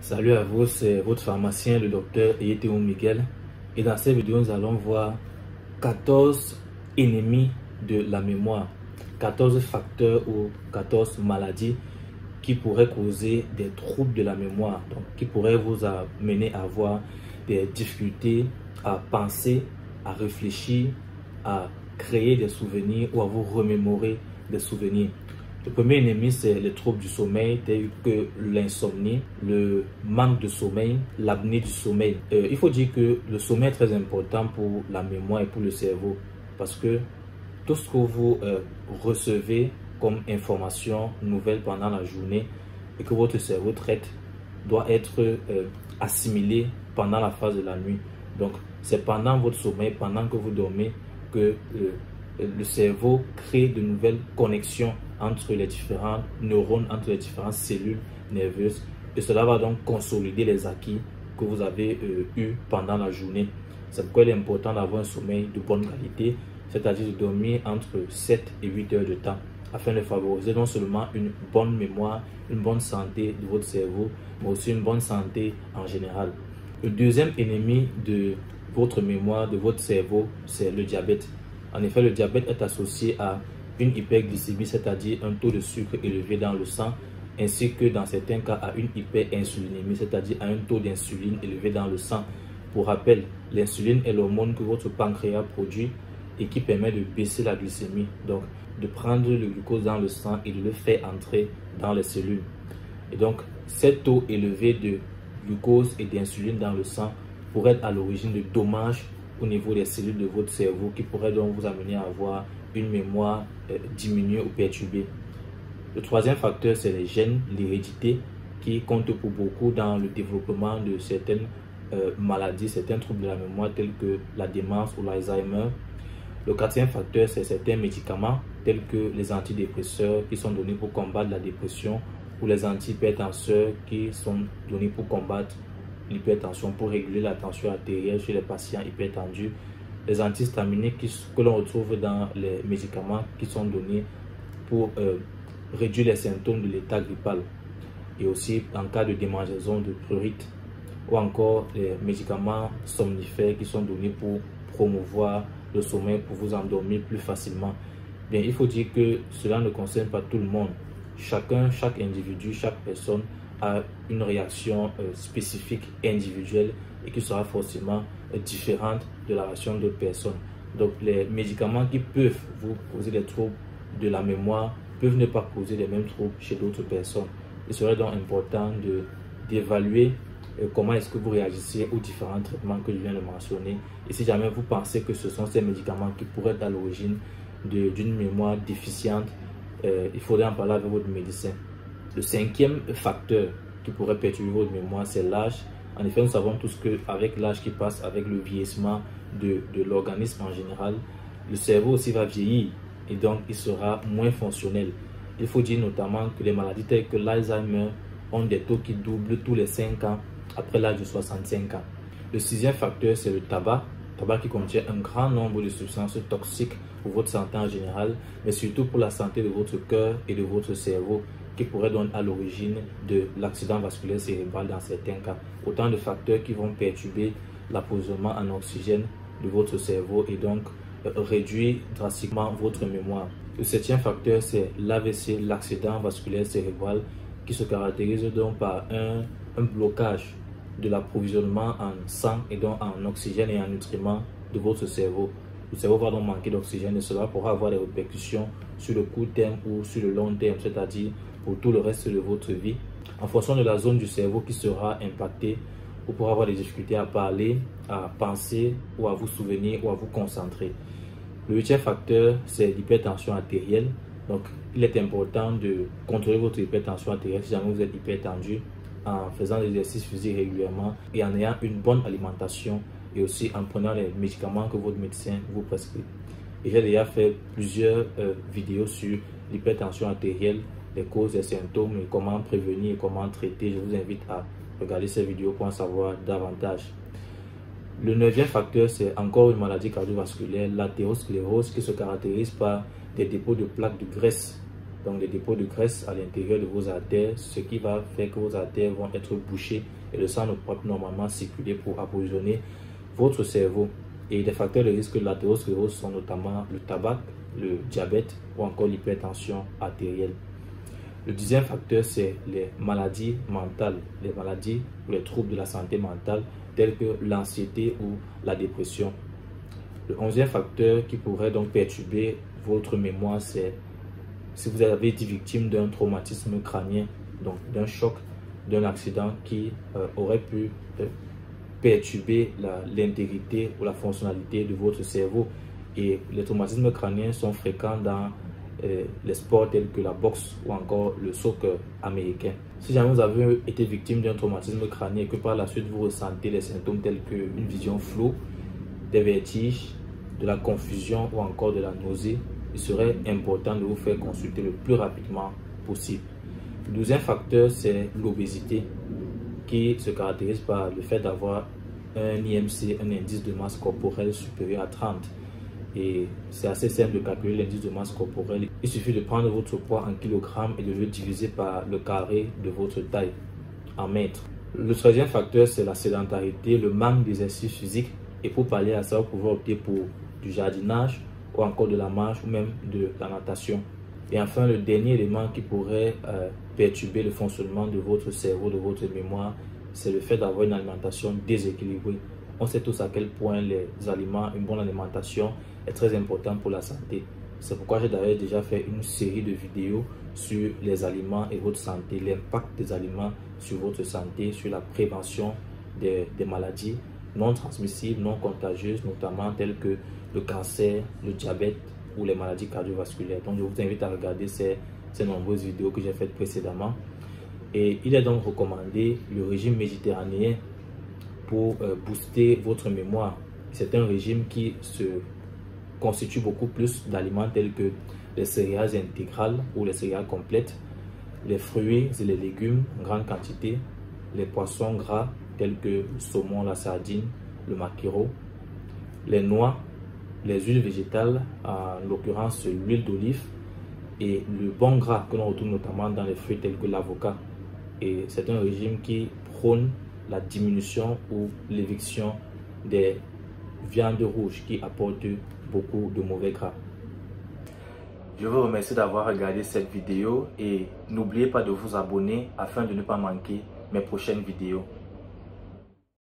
Salut à vous, c'est votre pharmacien, le docteur Eyeteo Miguel. Et dans cette vidéo, nous allons voir 14 ennemis de la mémoire, 14 facteurs ou 14 maladies qui pourraient causer des troubles de la mémoire, donc qui pourraient vous amener à avoir des difficultés à penser, à réfléchir, à créer des souvenirs ou à vous remémorer des souvenirs. Le premier ennemi, c'est les troubles du sommeil, tels que l'insomnie, le manque de sommeil, l'apnée du sommeil. Il faut dire que le sommeil est très important pour la mémoire et pour le cerveau, parce que tout ce que vous recevez comme information nouvelle pendant la journée et que votre cerveau traite doit être assimilé pendant la phase de la nuit. Donc, c'est pendant votre sommeil, pendant que vous dormez, que le cerveau crée de nouvelles connexions entre les différents neurones, entre les différentes cellules nerveuses. Et cela va donc consolider les acquis que vous avez eus pendant la journée. C'est pourquoi il est important d'avoir un sommeil de bonne qualité, c'est-à-dire de dormir entre 7 et 8 heures de temps, afin de favoriser non seulement une bonne mémoire, une bonne santé de votre cerveau, mais aussi une bonne santé en général. Le deuxième ennemi de votre mémoire, de votre cerveau, c'est le diabète. En effet, le diabète est associé à une hyperglycémie, c'est-à-dire un taux de sucre élevé dans le sang, ainsi que dans certains cas à une hyperinsulinémie, c'est-à-dire à un taux d'insuline élevé dans le sang. Pour rappel, l'insuline est l'hormone que votre pancréas produit et qui permet de baisser la glycémie, donc de prendre le glucose dans le sang et de le faire entrer dans les cellules. Et donc, ces taux élevés de glucose et d'insuline dans le sang pourraient être à l'origine de dommages au niveau des cellules de votre cerveau qui pourraient donc vous amener à avoir une mémoire diminuée ou perturbée. Le troisième facteur, c'est les gènes, l'hérédité, qui compte pour beaucoup dans le développement de certaines maladies, certains troubles de la mémoire tels que la démence ou l'Alzheimer. Le quatrième facteur, c'est certains médicaments tels que les antidépresseurs qui sont donnés pour combattre la dépression ou les antihypertenseurs qui sont donnés pour combattre l'hypertension, pour réguler la tension artérielle chez les patients hypertendus. Les antihistaminiques que l'on retrouve dans les médicaments qui sont donnés pour réduire les symptômes de l'état grippal et aussi en cas de démangeaison de prurite, ou encore les médicaments somnifères qui sont donnés pour promouvoir le sommeil, pour vous endormir plus facilement. Bien, il faut dire que cela ne concerne pas tout le monde. Chaque individu, chaque personne a une réaction spécifique, individuelle et qui sera forcément différente de la réaction d'autres personnes. Donc, les médicaments qui peuvent vous causer des troubles de la mémoire peuvent ne pas causer les mêmes troubles chez d'autres personnes. Il serait donc important d'évaluer comment est-ce que vous réagissez aux différents traitements que je viens de mentionner. Et si jamais vous pensez que ce sont ces médicaments qui pourraient être à l'origine d'une mémoire déficiente, il faudrait en parler avec votre médecin. Le cinquième facteur qui pourrait perturber votre mémoire, c'est l'âge. En effet, nous savons tous qu'avec l'âge qui passe, avec le vieillissement de l'organisme en général, le cerveau aussi va vieillir et donc il sera moins fonctionnel. Il faut dire notamment que les maladies telles que l'Alzheimer ont des taux qui doublent tous les 5 ans après l'âge de 65 ans. Le sixième facteur, c'est le tabac qui contient un grand nombre de substances toxiques pour votre santé en général, mais surtout pour la santé de votre cœur et de votre cerveau, qui pourrait donner à l'origine de l'accident vasculaire cérébral dans certains cas. Autant de facteurs qui vont perturber l'approvisionnement en oxygène de votre cerveau et donc réduire drastiquement votre mémoire. Le septième facteur, c'est l'AVC, l'accident vasculaire cérébral, qui se caractérise donc par un blocage de l'approvisionnement en sang et donc en oxygène et en nutriments de votre cerveau. Le cerveau va donc manquer d'oxygène et cela pourra avoir des répercussions sur le court terme ou sur le long terme, c'est-à-dire pour tout le reste de votre vie. En fonction de la zone du cerveau qui sera impactée, vous pourrez avoir des difficultés à parler, à penser ou à vous souvenir ou à vous concentrer. Le huitième facteur, c'est l'hypertension artérielle. Donc, il est important de contrôler votre hypertension artérielle si jamais vous êtes hypertendu, en faisant des exercices physiques régulièrement et en ayant une bonne alimentation et aussi en prenant les médicaments que votre médecin vous prescrit. Et j'ai déjà fait plusieurs vidéos sur l'hypertension artérielle, les causes et symptômes et comment prévenir et comment traiter. Je vous invite à regarder ces vidéos pour en savoir davantage. Le neuvième facteur, c'est encore une maladie cardiovasculaire, l'athérosclérose, qui se caractérise par des dépôts de plaques de graisse donc des dépôts de graisse à l'intérieur de vos artères, ce qui va faire que vos artères vont être bouchées et le sang ne peut pas normalement circuler pour approvisionner votre cerveau. Et des facteurs de risque de l'athérosclérose sont notamment le tabac, le diabète ou encore l'hypertension artérielle. Le deuxième facteur, c'est les maladies mentales, les maladies ou les troubles de la santé mentale tels que l'anxiété ou la dépression. Le 11e facteur qui pourrait donc perturber votre mémoire, c'est si vous avez été victime d'un traumatisme crânien, donc d'un choc, d'un accident qui aurait pu perturber l'intégrité ou la fonctionnalité de votre cerveau. Et les traumatismes crâniens sont fréquents dans les sports tels que la boxe ou encore le soccer américain. Si jamais vous avez été victime d'un traumatisme crânien et que par la suite vous ressentez des symptômes tels qu'une vision floue, des vertiges, de la confusion ou encore de la nausée, il serait important de vous faire consulter le plus rapidement possible. Le 12e facteur, c'est l'obésité, qui se caractérise par le fait d'avoir un IMC, un indice de masse corporelle supérieur à 30. Et c'est assez simple de calculer l'indice de masse corporelle. Il suffit de prendre votre poids en kilogrammes et de le diviser par le carré de votre taille en mètres. Le 13e facteur, c'est la sédentarité, le manque d'exercice physique. Et pour pallier à ça, vous pouvez opter pour du jardinage ou encore de la marche ou même de la natation. Et enfin, le dernier élément qui pourrait perturber le fonctionnement de votre cerveau, de votre mémoire, c'est le fait d'avoir une alimentation déséquilibrée. On sait tous à quel point les aliments, une bonne alimentation est très importante pour la santé. C'est pourquoi j'ai d'ailleurs déjà fait une série de vidéos sur les aliments et votre santé, l'impact des aliments sur votre santé, sur la prévention des maladies non transmissibles, non contagieuses, notamment telles que le cancer, le diabète ou les maladies cardiovasculaires. Donc je vous invite à regarder ces nombreuses vidéos que j'ai faites précédemment. Et il est donc recommandé le régime méditerranéen pour booster votre mémoire. C'est un régime qui se constitue beaucoup plus d'aliments tels que les céréales intégrales ou les céréales complètes, les fruits et les légumes en grande quantité, les poissons gras tels que le saumon, la sardine, le maquereau, les noix, les huiles végétales, en l'occurrence l'huile d'olive, et le bon gras que l'on retrouve notamment dans les fruits tels que l'avocat. Et c'est un régime qui prône la diminution ou l'éviction des viandes rouges qui apportent beaucoup de mauvais gras. Je vous remercie d'avoir regardé cette vidéo et n'oubliez pas de vous abonner afin de ne pas manquer mes prochaines vidéos.